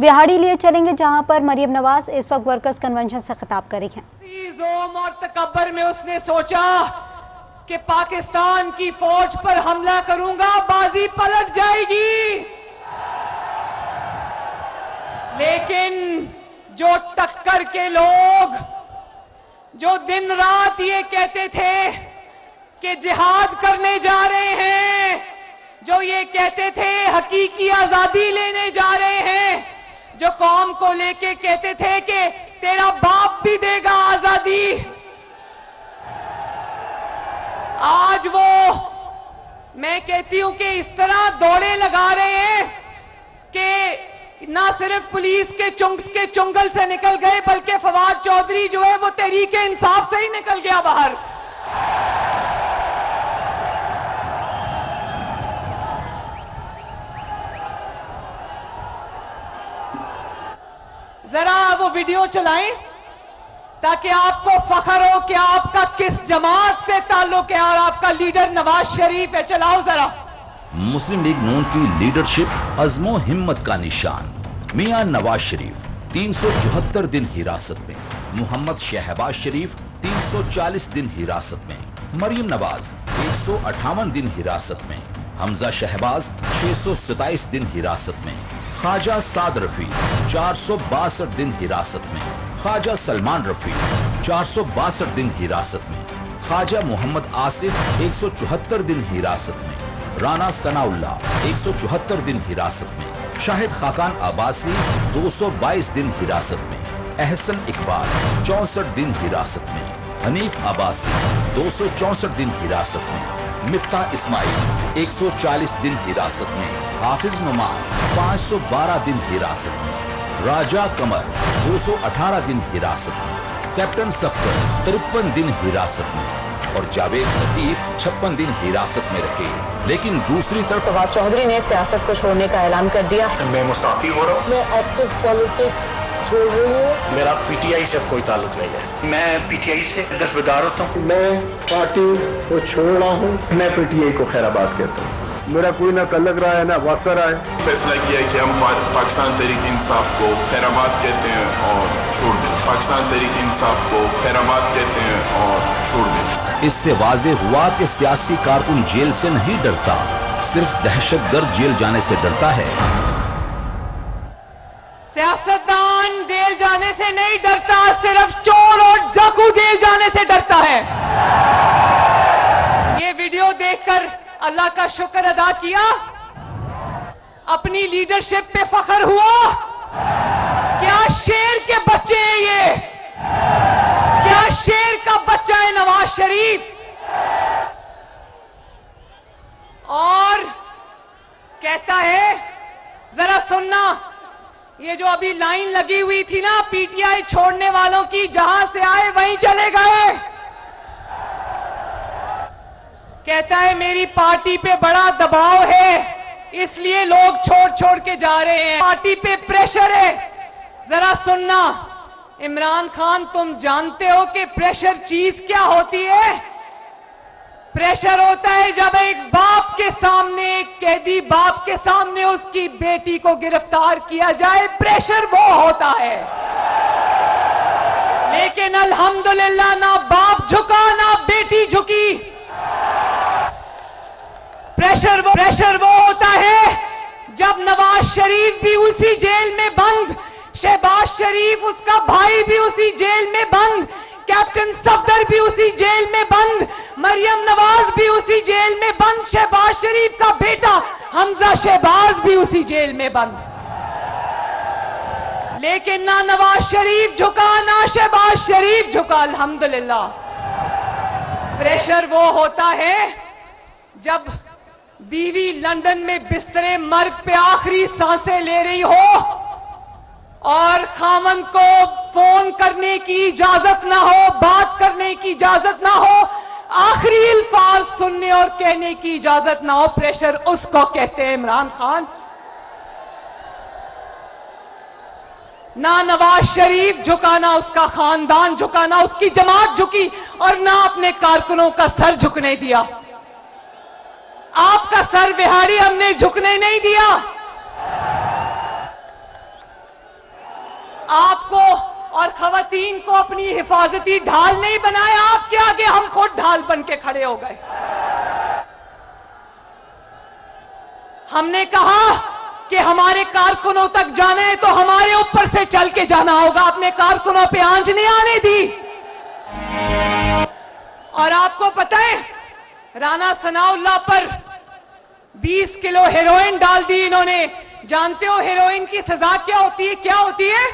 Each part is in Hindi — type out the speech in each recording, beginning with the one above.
बिहाड़ी लिए चलेंगे, जहां पर मरियम नवाज इस वक्त वर्कर्स कन्वेंशन से खिताब कर रही हैं। जोम और तकब्बर में उसने सोचा कि पाकिस्तान की फौज पर हमला करूंगा, बाजी पलट जाएगी। लेकिन जो टक्कर के लोग, जो दिन रात ये कहते थे कि जिहाद करने जा रहे हैं, जो ये कहते थे हकीकी आजादी लेने जा रहे हैं, जो कौम को लेके कहते थे कि तेरा बाप भी देगा आजादी, आज वो मैं कहती हूं कि इस तरह दौड़े लगा रहे हैं कि ना सिर्फ पुलिस के चुंगल से निकल गए, बल्कि फवाद चौधरी जो है वो तहरीक इंसाफ से ही निकल गया बाहर। जरा वो वीडियो चलाएं ताकि आपको फख्र हो कि आपका किस जमात से ताल्लुक है और आपका लीडर नवाज शरीफ है। चलाओ जरा। मुस्लिम लीग नून की लीडरशिप अज़्मो हिम्मत का निशान मियां नवाज शरीफ 374 दिन हिरासत में, मोहम्मद शहबाज शरीफ 340 दिन हिरासत में, मरियम नवाज 158 दिन हिरासत में, हमजा शहबाज 627 दिन हिरासत में, ख्वाजा साद रफी 462 दिन हिरासत में, ख्वाजा सलमान रफी 462 दिन हिरासत में, ख्वाजा मोहम्मद आसिफ 174 दिन हिरासत में, राना सनाउल्लाह 174 दिन हिरासत में, शाहिद खाकान अब्बासी 222 दिन हिरासत में, एहसन इकबाल 64 दिन हिरासत में, हनीफ अब्बासी 264 दिन हिरासत में, मिफ्ता इस्माइल 140 दिन हिरासत में, हाफिज नुमान 512 दिन हिरासत में, राजा कमर 218 दिन हिरासत में, कैप्टन सफदर 53 दिन हिरासत में और जावेद लतीफ 56 दिन हिरासत में रहे। लेकिन दूसरी तरफ फवाद चौधरी ने सियासत को छोड़ने का ऐलान कर दिया। मैं मुस्ताफी हो रहा हूँ, मैं एक्टिव पॉलिटिक्स छोड़ रही हूँ। मेरा पीटीआई से कोई ताल्लुक नहीं है, मैं पीटीआई से दस्तबरदार होता हूँ। मैं पार्टी को छोड़ रहा हूँ, मैं पीटीआई को खैराबाद कहता हूँ। मेरा कोई ना कल लग रहा है ना वास्ता रहा है। फैसला किया है कि हम पाकिस्तान तहरीक इंसाफ को खैराबाद कहते हैं और छोड़ दें। पाकिस्तान तहरीक इंसाफ को खैराबाद कहते हैं और छोड़ दें। इससे वाज़े हुआ कि सियासी कारकुन जेल से नहीं डरता, सिर्फ दहशतगर्द जेल जाने से डरता है। सियासतदान जेल जाने से नहीं डरता, सिर्फ चोर और डाकू जेल जाने से डरता है। ये वीडियो देखकर अल्लाह का शुक्र अदा किया, अपनी लीडरशिप पे फख्र हुआ। क्या शेर के बच्चे हैं ये, क्या शेर का बच्चा है नवाज शरीफ। और कहता है, जरा सुनना, ये जो अभी लाइन लगी हुई थी ना पीटीआई छोड़ने वालों की, जहां से आए वहीं चले गए। कहता है मेरी पार्टी पे बड़ा दबाव है, इसलिए लोग छोड़ छोड़ के जा रहे हैं, पार्टी पे प्रेशर है। जरा सुनना, इमरान खान तुम जानते हो कि प्रेशर चीज क्या होती है? प्रेशर होता है जब एक बाप के सामने, एक कैदी बाप के सामने उसकी बेटी को गिरफ्तार किया जाए, प्रेशर वो होता है। लेकिन अल्हम्दुलिल्लाह ना बाप झुका ना बेटी झुकी। प्रेशर वो होता है जब नवाज शरीफ भी उसी जेल में बंद, शहबाज शरीफ उसका भाई भी उसी जेल में बंद, कैप्टन सफदर भी उसी जेल में बंद, मरियम नवाज भी उसी जेल में बंद, शहबाज शरीफ का बेटा हमजा शहबाज भी उसी जेल में बंद। लेकिन ना नवाज शरीफ झुका ना शहबाज शरीफ झुका, अल्हम्दुलिल्लाह। प्रेशर वो होता है जब बीवी लंदन में बिस्तरे मर्ग पे आखिरी सांसें ले रही हो और खामन को फोन करने की इजाजत ना हो, बात करने की इजाजत ना हो, आखिरी अल्फाज सुनने और कहने की इजाजत ना हो। प्रेशर उसको कहते हैं इमरान खान। ना नवाज शरीफ झुका, ना उसका खानदान झुका, ना उसकी जमात झुकी और ना अपने कारकुनों का सर झुकने दिया। आपका सर बिहारी हमने झुकने नहीं दिया। आपको और खवातीन को अपनी हिफाजती ढाल नहीं बनाया, आपके आगे हम खुद ढाल बन के खड़े हो गए। हमने कहा कि हमारे कारकुनों तक जाना है तो हमारे ऊपर से चल के जाना होगा, अपने कारकुनों पे आंच नहीं आने दी। और आपको पता है, राना सनाउल्लाह पर 20 किलो हेरोइन डाल दी इन्होंने। जानते हो हेरोइन की सजा क्या होती है? क्या होती है?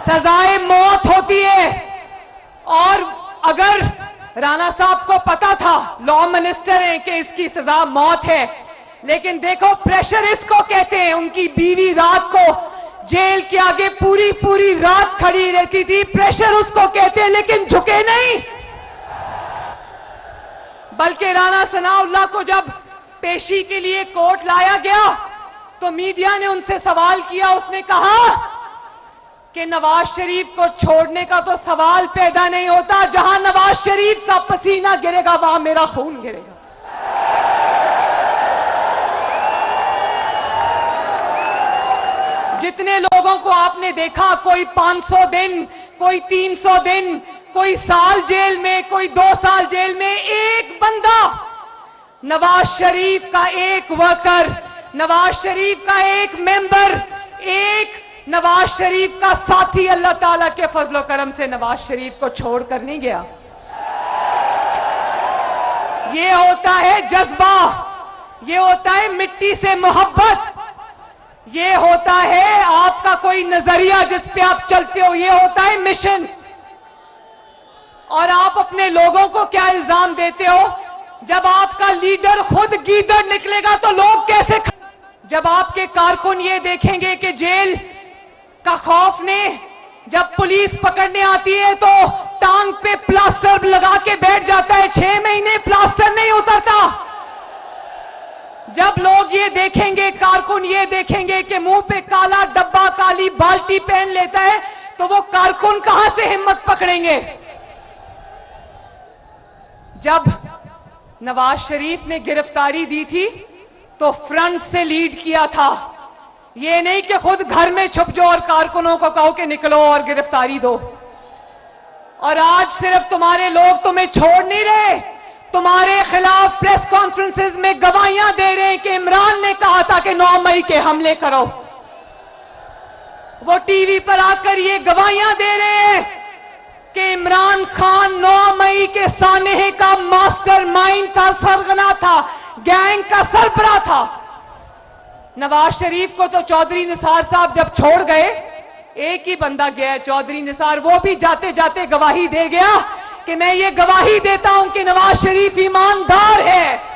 सजाए मौत होती है। और अगर राना साहब को पता था, लॉ मिनिस्टर हैं, कि इसकी सजा मौत है, लेकिन देखो प्रेशर इसको कहते हैं। उनकी बीवी रात को जेल के आगे पूरी पूरी रात खड़ी रहती थी, प्रेशर उसको कहते हैं, लेकिन झुके नहीं। बल्कि राना सनाउल्लाह को जब पेशी के लिए कोर्ट लाया गया तो मीडिया ने उनसे सवाल किया। उसने कहा कि नवाज शरीफ को छोड़ने का तो सवाल पैदा नहीं होता, जहां नवाज शरीफ का पसीना गिरेगा वहां मेरा खून गिरेगा। जितने लोगों को आपने देखा, कोई 500 दिन, कोई 300 दिन, कोई साल जेल में, कोई 2 साल जेल में, एक बंदा नवाज शरीफ का एक वर्कर, नवाज शरीफ का एक मेंबर, एक नवाज शरीफ का साथी अल्लाह ताला के फजलो करम से नवाज शरीफ को छोड़कर नहीं गया। ये होता है जज्बा, ये होता है मिट्टी से मोहब्बत, ये होता है आपका कोई नजरिया जिस पे आप चलते हो, ये होता है मिशन। और आप अपने लोगों को क्या इल्जाम देते हो? जब आपका लीडर खुद गीदड़ निकलेगा तो लोग कैसे? जब आपके कारकुन ये देखेंगे कि जेल का खौफ ने, जब पुलिस पकड़ने आती है तो टांग पे प्लास्टर लगा के बैठ जाता है, 6 महीने प्लास्टर नहीं उतरता। जब लोग ये देखेंगे, कारकुन ये देखेंगे कि मुंह पे काला डब्बा, काली बाल्टी पहन लेता है, तो वो कारकुन कहां से हिम्मत पकड़ेंगे? जब नवाज शरीफ ने गिरफ्तारी दी थी तो फ्रंट से लीड किया था, ये नहीं कि खुद घर में छुप जाओ और कारकुनों को कहो कि निकलो और गिरफ्तारी दो। और आज सिर्फ तुम्हारे लोग तुम्हें छोड़ नहीं रहे, तुम्हारे खिलाफ प्रेस कॉन्फ्रेंसेस में गवाहियां दे रहे हैं कि इमरान ने कहा था कि 9 मई के हमले करो। वो टीवी पर आकर ये गवाहियां दे रहे हैं कि इमरान खान 9 मई के सानहे का मास्टरमाइंड था, सरगना था, गैंग का सरबराह था। नवाज शरीफ को तो चौधरी निसार साहब जब छोड़ गए, एक ही बंदा गया, चौधरी निसार, वो भी जाते जाते गवाही दे गया कि मैं ये गवाही देता हूं कि नवाज शरीफ ईमानदार है।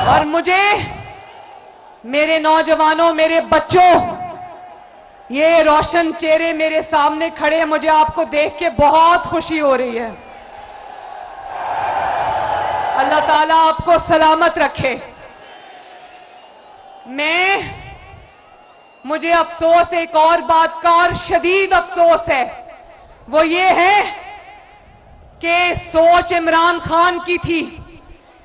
और मुझे, मेरे नौजवानों, मेरे बच्चों, ये रोशन चेहरे मेरे सामने खड़े हैं, मुझे आपको देख के बहुत खुशी हो रही है। अल्लाह ताला आपको सलामत रखे। मुझे अफसोस एक और बात का, और शदीद अफसोस है, वो ये है कि सोच इमरान खान की थी,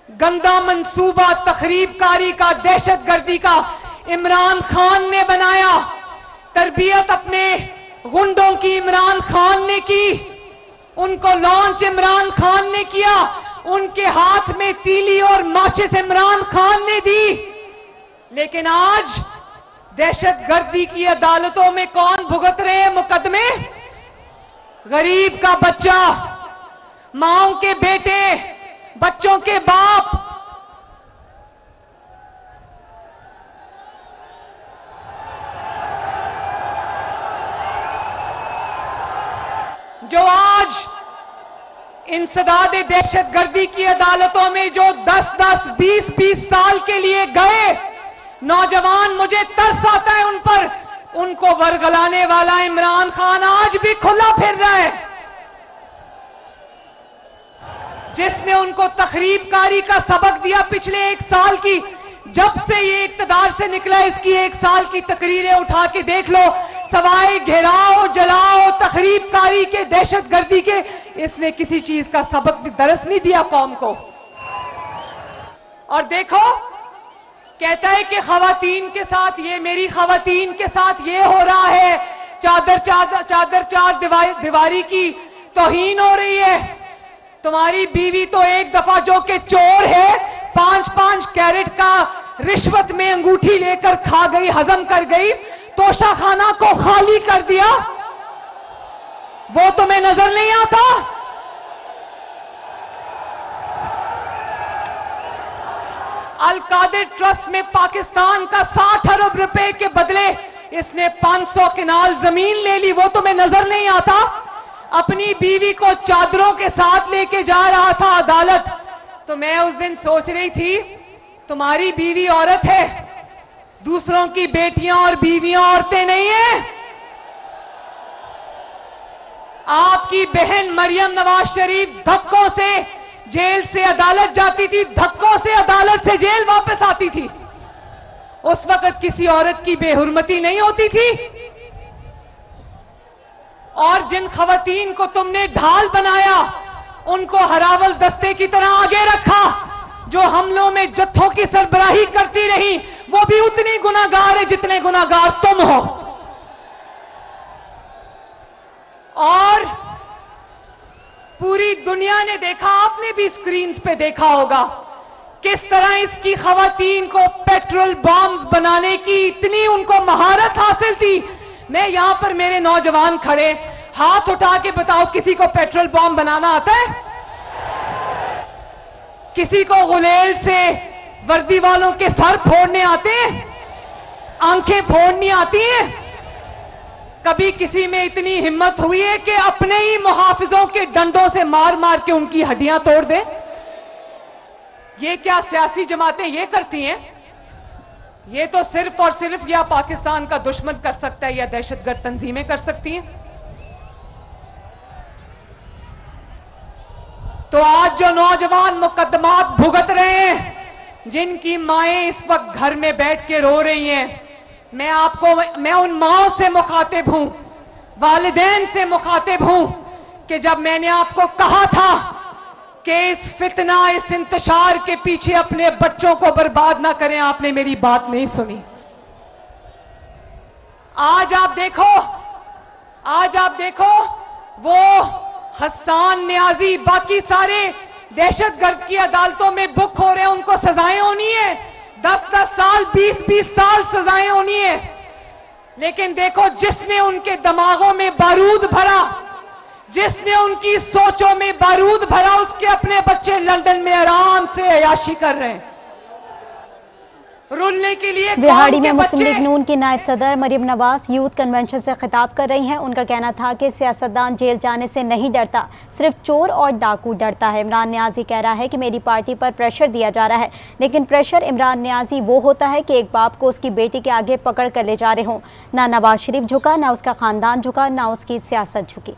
गंदा मंसूबा तखरीबकारी का, दहशतगर्दी का इमरान खान ने बनाया, तरबियत अपने गुंडों की इमरान खान ने की, उनको लॉन्च इमरान खान ने किया, उनके हाथ में तीली और माचिस इमरान खान ने दी। लेकिन आज दहशतगर्दी की अदालतों में कौन भुगत रहे हैं मुकदमे? गरीब का बच्चा, माओं के बेटे, बच्चों के बाप। जो आज इंसदाद दहशतगर्दी की अदालतों में जो 10-10, 20-20 साल के लिए गए नौजवान, मुझे तरस आता है उन पर। उनको वरगलाने वाला इमरान खान आज भी खुला फिर रहा है, जिसने उनको तखरीबकारी का सबक दिया पिछले 1 साल की। जब से ये इक्तदार से निकला, इसकी 1 साल की तकरीरें उठा के देख लो, सवाए घेराव, जलाओ, तखरीबकारी के, दहशतगर्दी के, इसने किसी चीज का सबक दरस नहीं दिया कौम को। और देखो, कहता है कि खवातीन के साथ ये, मेरी खवातीन के साथ ये हो रहा है, चादर दीवारी की तौहीन हो रही है। तुम्हारी बीवी तो एक दफा जो कि चोर है, 5-5 कैरेट का रिश्वत में अंगूठी लेकर खा गई, हजम कर गई, तोशा खाना को खाली कर दिया, वो तुम्हें नजर नहीं आता? अल-कादिर ट्रस्ट में पाकिस्तान का 60 अरब रुपए के बदले इसने 500 कनाल जमीन ले ली, वो तुम्हें नजर नहीं आता? अपनी बीवी को चादरों के साथ लेके जा रहा था अदालत, तो मैं उस दिन सोच रही थी, तुम्हारी बीवी औरत है, दूसरों की बेटियां और बीवियां औरतें नहीं है। आपकी बहन मरियम नवाज शरीफ धक्कों से जेल से अदालत जाती थी, धक्कों से अदालत से जेल वापस आती थी। उस वक्त किसी औरत की बेहुरमती नहीं होती थी। और जिन खवातीन को तुमने ढाल बनाया, उनको हरावल दस्ते की तरह आगे रखा, जो हमलों में जत्थों की सरबराही करती रही, वो भी उतनी गुनाहगार है जितने गुनाहगार तुम हो। और पूरी दुनिया ने देखा, आपने भी स्क्रीन्स पे देखा होगा, किस तरह इसकी खवातीन को पेट्रोल बॉम्ब्स बनाने की इतनी उनको महारत हासिल थी। मैं यहां पर, मेरे नौजवान खड़े, हाथ उठा के बताओ, किसी को पेट्रोल बॉम्ब बनाना आता है? किसी को गुलेल से वर्दी वालों के सर फोड़ने आते हैं? आंखें फोड़नी आती हैं? कभी किसी में इतनी हिम्मत हुई है कि अपने ही मुहाफिजों के डंडों से मार मार के उनकी हड्डियां तोड़ दे? ये क्या सियासी जमातें ये करती हैं? ये तो सिर्फ और सिर्फ या पाकिस्तान का दुश्मन कर सकता है या दहशतगर्द तंजीमें कर सकती हैं। तो आज जो नौजवान मुकदमात भुगत रहे हैं, जिनकी माएं इस वक्त घर में बैठ के रो रही हैं, मैं उन माओं से मुखातिब हूं, वालिदैन से मुखातिब हूं कि जब मैंने आपको कहा था कि इस फितना, इस इंतशार के पीछे अपने बच्चों को बर्बाद ना करें, आपने मेरी बात नहीं सुनी। आज आप देखो वो हसन नियाजी, बाकी सारे दहशतगर्द की अदालतों में बुक हो रहे हैं, उनको सजाएं होनी है, 10-10 साल, 20-20 साल सजाएं होनी है। लेकिन देखो, जिसने उनके दिमागों में बारूद भरा, जिसने उनकी सोचों में बारूद भरा, उसके अपने बच्चे लंदन में आराम से अयाशी कर रहे हैं, रुलने के लिए। बिहाड़ी में मुस्लिम लीग नून की नायब सदर मरियम नवाज यूथ कन्वेंशन से खिताब कर रही हैं। उनका कहना था कि सियासतदान जेल जाने से नहीं डरता, सिर्फ चोर और डाकू डरता है। इमरान नियाजी कह रहा है कि मेरी पार्टी पर प्रेशर दिया जा रहा है, लेकिन प्रेशर इमरान नियाजी वो होता है कि एक बाप को उसकी बेटी के आगे पकड़ कर ले जा रहे हों। ना नवाज शरीफ झुका, ना उसका खानदान झुका, ना उसकी सियासत झुकी।